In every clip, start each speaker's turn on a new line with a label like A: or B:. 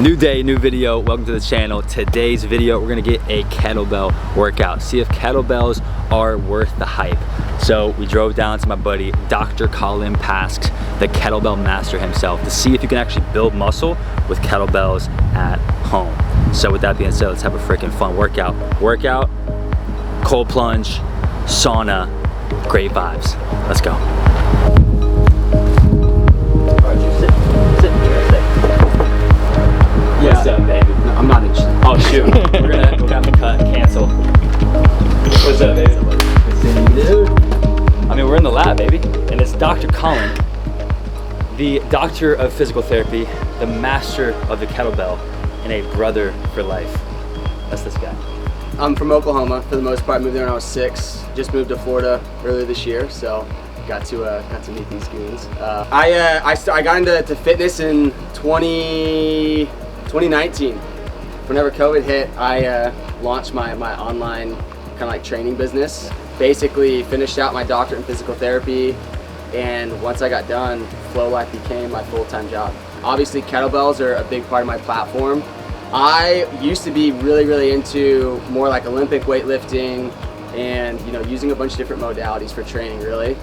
A: New day, new video. Welcome to the channel. Today's video, we're gonna get a kettlebell workout. See if kettlebells are worth the hype. So we drove down to my buddy, Dr. Colin Pasque, the kettlebell master himself, to see if you can actually build muscle with kettlebells at home. So with that being said, let's have a freaking fun workout. Cold plunge, sauna, great vibes. Let's go.
B: Yeah.
A: What's up, baby?
B: No, I'm not interested.
A: Oh shoot, we're gonna cut, cancel. What's up, baby?
B: Good seeing you, dude.
A: I mean, we're in the lab, baby, and it's Dr. Colin, the doctor of physical therapy, the master of the kettlebell, and a brother for life. That's this guy.
B: I'm from Oklahoma for the most part. Moved there when I was 6. Just moved to Florida earlier this year, so got to meet these goons. I got into fitness in 2019. Whenever COVID hit, I launched my online kind of like training business. Basically finished out my doctorate in physical therapy, and once I got done, Flow Life became my full-time job. Obviously kettlebells are a big part of my platform. I used to be really into more like Olympic weightlifting and using a bunch of different modalities for training, really,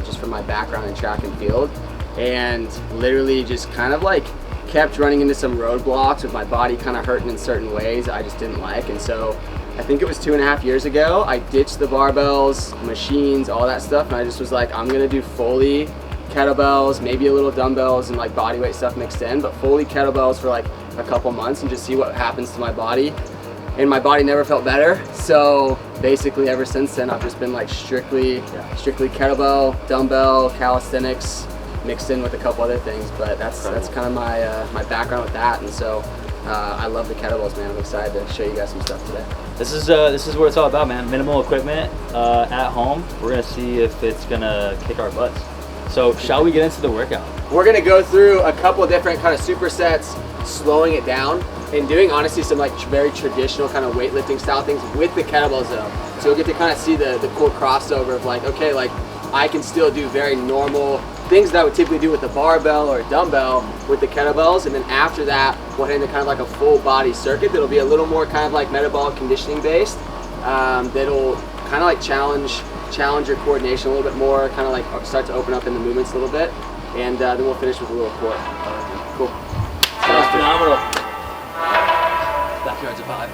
B: just from my background in track and field, and literally just kind of like kept running into some roadblocks with my body kind of hurting in certain ways I just didn't like. And so I think it was 2.5 years ago, I ditched the barbells, machines, all that stuff, and I just was like, I'm gonna do fully kettlebells, maybe a little dumbbells and like body weight stuff mixed in, but fully kettlebells for like a couple months and just see what happens to my body. And my body never felt better, so basically ever since then I've just been like strictly kettlebell, dumbbell, calisthenics, mixed in with a couple other things. But that's kind of my background with that, and so I love the kettlebells, man. I'm excited to show you guys some stuff today.
A: This is what it's all about, man. Minimal equipment at home. We're gonna see if it's gonna kick our butts. So shall we get into the workout? We're
B: gonna go through a couple of different kind of supersets, slowing it down, and doing honestly some like very traditional kind of weightlifting style things with the kettlebells though. So you'll get to kind of see the cool crossover of like, okay, like I can still do very normal things that I would typically do with a barbell or a dumbbell with the kettlebells, and then after that we'll head into kind of like a full body circuit that'll be a little more kind of like metabolic conditioning based, that'll kind of like challenge your coordination a little bit more, kind of like start to open up in the movements a little bit, and then we'll finish with a little core. Cool.
A: That's phenomenal. Backyard's a vibe.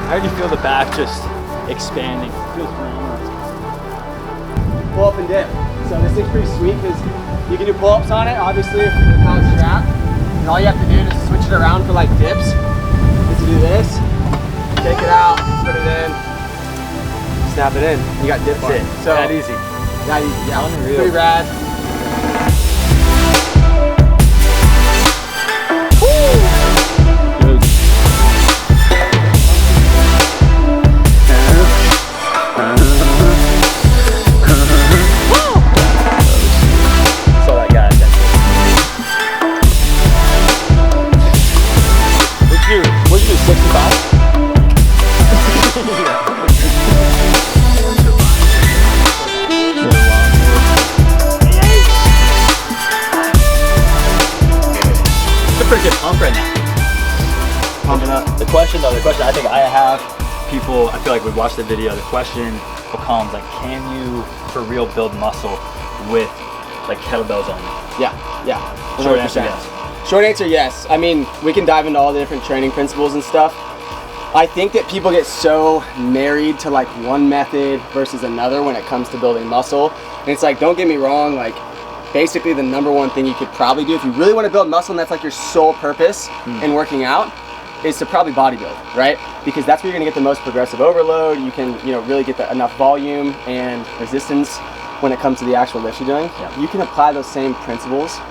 A: How do you feel the back just expanding? Feels phenomenal.
B: Pull up and dip. So this thing's pretty sweet because you can do pull-ups on it, obviously, if you're how it's strapped. And all you have to do is switch it around for like dips. Is to do this, take it out, put it in, snap it in. You got dip bar.
A: So that easy.
B: That easy, yeah.
A: Unreal.
B: Pretty rad.
A: Pump right now. Pumping up. The question I think I have, people, I feel like would watch the video, the question becomes like, can you for real build muscle with like kettlebells only?
B: Yeah.
A: Short answer, yes.
B: Short answer, yes. I mean, we can dive into all the different training principles and stuff. I think that people get so married to like one method versus another when it comes to building muscle. And it's like, don't get me wrong, like basically the #1 thing you could probably do if you really want to build muscle and that's like your sole purpose in working out, is to probably bodybuild, right? Because that's where you're gonna get the most progressive overload. You can, you know, really get enough volume and resistance when it comes to the actual lift you're doing. You can apply those same principles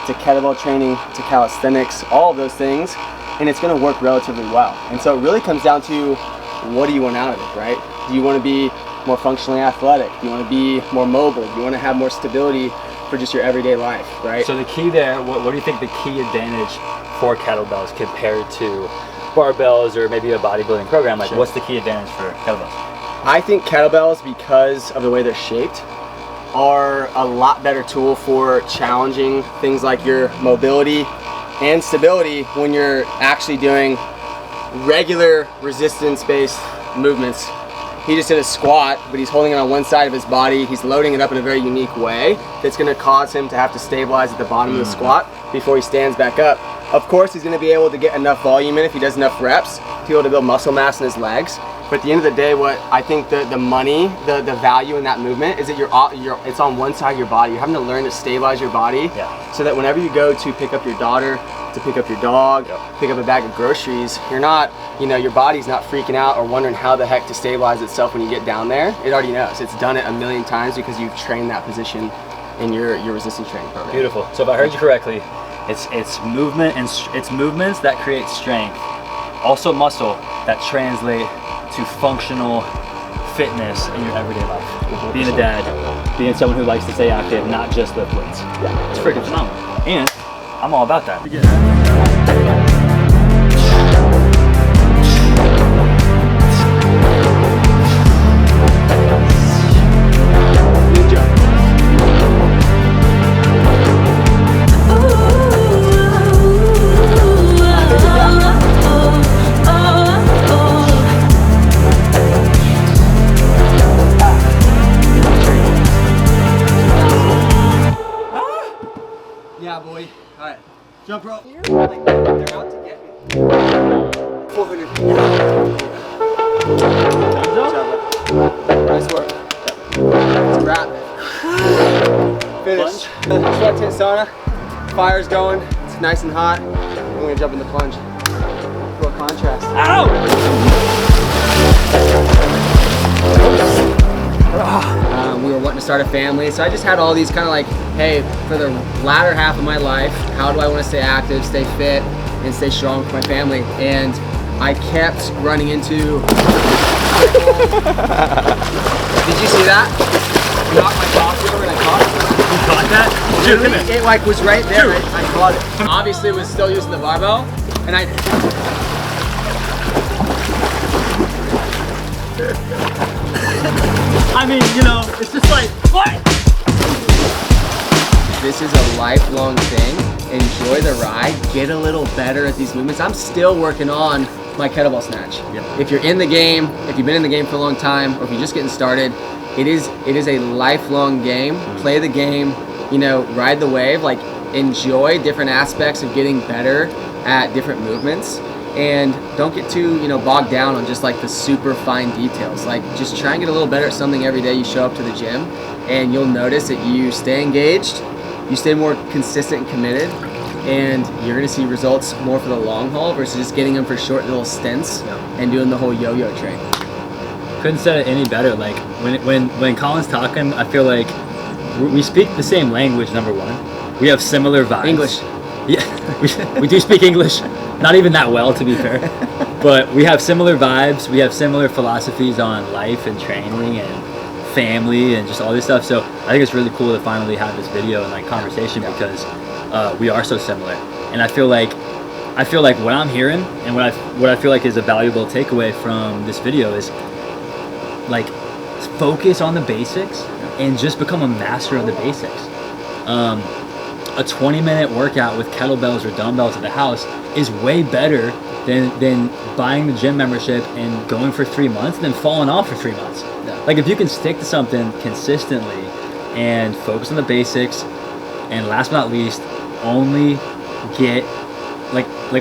B: to kettlebell training, to calisthenics, all of those things, and it's gonna work relatively well. And so it really comes down to, what do you want out of it, right? Do you wanna be more functionally athletic? Do you wanna be more mobile? Do you wanna have more stability for just your everyday life, right?
A: So the key there, what do you think the key advantage for kettlebells compared to barbells or maybe a bodybuilding program? Like, what's the key advantage for kettlebells?
B: I think kettlebells, because of the way they're shaped, are a lot better tool for challenging things like your mobility and stability when you're actually doing regular resistance-based movements. He just did a squat, but he's holding it on one side of his body. He's loading it up in a very unique way that's gonna cause him to have to stabilize at the bottom of the squat before he stands back up. Of course, he's gonna be able to get enough volume in if he does enough reps to be able to build muscle mass in his legs. But at the end of the day, what I think the value in that movement is that it's on one side of your body. You're having to learn to stabilize your body so that whenever you go to pick up your daughter, to pick up your dog, pick up a bag of groceries, you're not, you know, your body's not freaking out or wondering how the heck to stabilize itself when you get down there. It already knows. It's done it a million times because you've trained that position in your resistance training program.
A: Beautiful. So if I heard you correctly, it's movement and it's movements that create strength, also muscle that translate to functional fitness in your everyday life. Being a dad, being someone who likes to stay active, not just lift weights. It's freaking phenomenal. And I'm all about that.
B: Yeah, boy. All right. Jump rope. They're out to get me. 400. Nice work. That's a wrap. Finish. Sweat tent sauna. Fire's going. It's nice and hot. I'm gonna jump in the plunge. Real contrast. We were wanting to start a family, so I just had all these kind of like, hey, for the latter half of my life, how do I want to stay active, stay fit, and stay strong for my family? And I kept running into. Did you see that? I knocked my coffee over and I caught it.
A: You caught that?
B: Dude, it like was right there. I caught it. Obviously, was still using the barbell, and I.
A: I mean, you know, it's just like, what?
B: This is a lifelong thing. Enjoy the ride. Get a little better at these movements. I'm still working on my kettlebell snatch. If you're in the game, if you've been in the game for a long time, or if you're just getting started, it is a lifelong game. Play the game, you know, ride the wave. Like, enjoy different aspects of getting better at different movements. And don't get too, you know, bogged down on just like the super fine details. Like, just try and get a little better at something every day you show up to the gym, and you'll notice that you stay engaged, you stay more consistent and committed, and you're gonna see results more for the long haul versus just getting them for short little stints and doing the whole yo-yo train.
A: Couldn't said it any better. Like, when Colin's talking, I feel like we speak the same language, number one. We have similar vibes.
B: English.
A: Yeah, we do speak English. Not even that well, to be fair. But we have similar vibes. We have similar philosophies on life and training and family and just all this stuff. So I think it's really cool to finally have this video and like conversation because we are so similar. And I feel like what I'm hearing and what I feel like is a valuable takeaway from this video is like focus on the basics and just become a master of the basics. A 20-minute workout with kettlebells or dumbbells at the house is way better than buying the gym membership and going for 3 months and then falling off for 3 months. Like, if you can stick to something consistently and focus on the basics, and last but not least, only get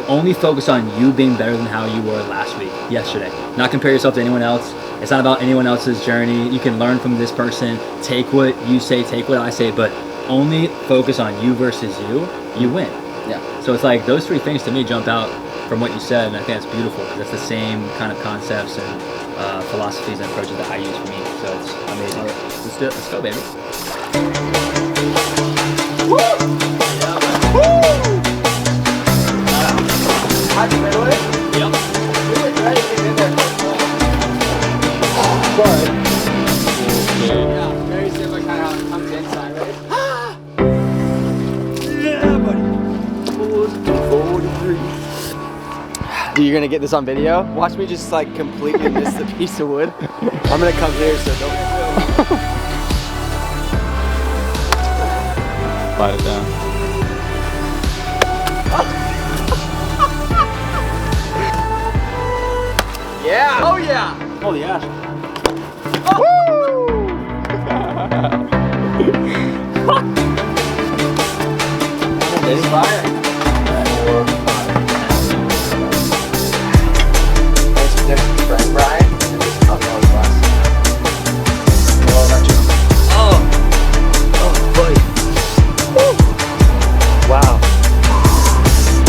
A: only focus on you being better than how you were last week, yesterday. Not compare yourself to anyone else. It's not about anyone else's journey. You can learn from this person. Take what you say, take what I say, but only focus on you versus you win.
B: Yeah.
A: So it's like those three things to me jump out from what you said, and I think that's beautiful because it's the same kind of concepts and philosophies and approaches that I use for me. So it's amazing. All right, let's do it. Let's go, baby.
B: Woo! Yeah. Woo! Happy middle.
A: Yep.
B: We were ready to get in there. Sorry. Yeah, very similar kind of how it comes in sideways. Yeah, buddy. 43. Dude, you're gonna get this on video? Watch me just like completely miss the piece of wood. I'm gonna come here, so don't
A: Slide it down.
B: Yeah! Oh yeah!
A: Holy ash.
B: Woo! It's fire. Friend Brian.
A: Oh, buddy. Wow.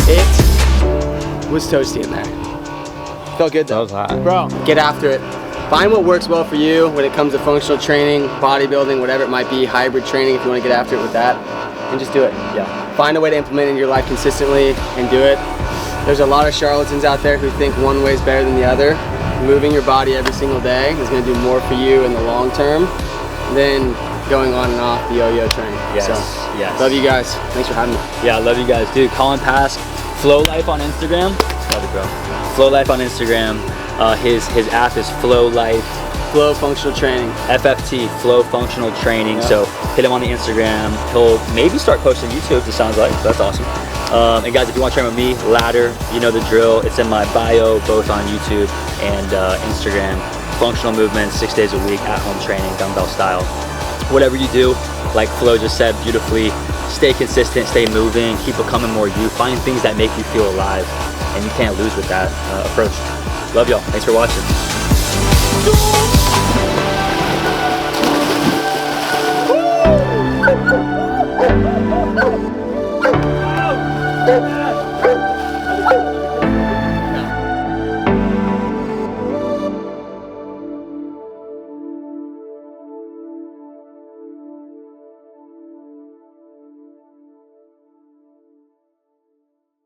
B: It was toasty in there. Felt good though.
A: That was hot.
B: Bro, get after it. Find what works well for you when it comes to functional training, bodybuilding, whatever it might be, hybrid training if you want to get after it with that, and just do it.
A: Yeah.
B: Find a way to implement it in your life consistently and do it. There's a lot of charlatans out there who think one way is better than the other. Moving your body every single day is going to do more for you in the long term than going on and off the yo-yo train.
A: Yes,
B: So,
A: yes.
B: love you guys. Thanks for having me.
A: Yeah, I love you guys. Dude, Colin Pasque, Flow Life on Instagram. Love it, bro. Flow Life on Instagram. His app is Flow Life.
B: Flow Functional Training.
A: FFT, Flow Functional Training.
B: Yeah.
A: So hit him on the Instagram. He'll maybe start posting YouTube, it sounds like. So that's awesome. And guys, if you want to train with me, ladder, you know the drill. It's in my bio, both on YouTube and Instagram. Functional movements, 6 days a week, at-home training, dumbbell style. Whatever you do, like Flo just said beautifully, stay consistent, stay moving, keep becoming more you. Find things that make you feel alive, and you can't lose with that approach. Love y'all. Thanks for watching.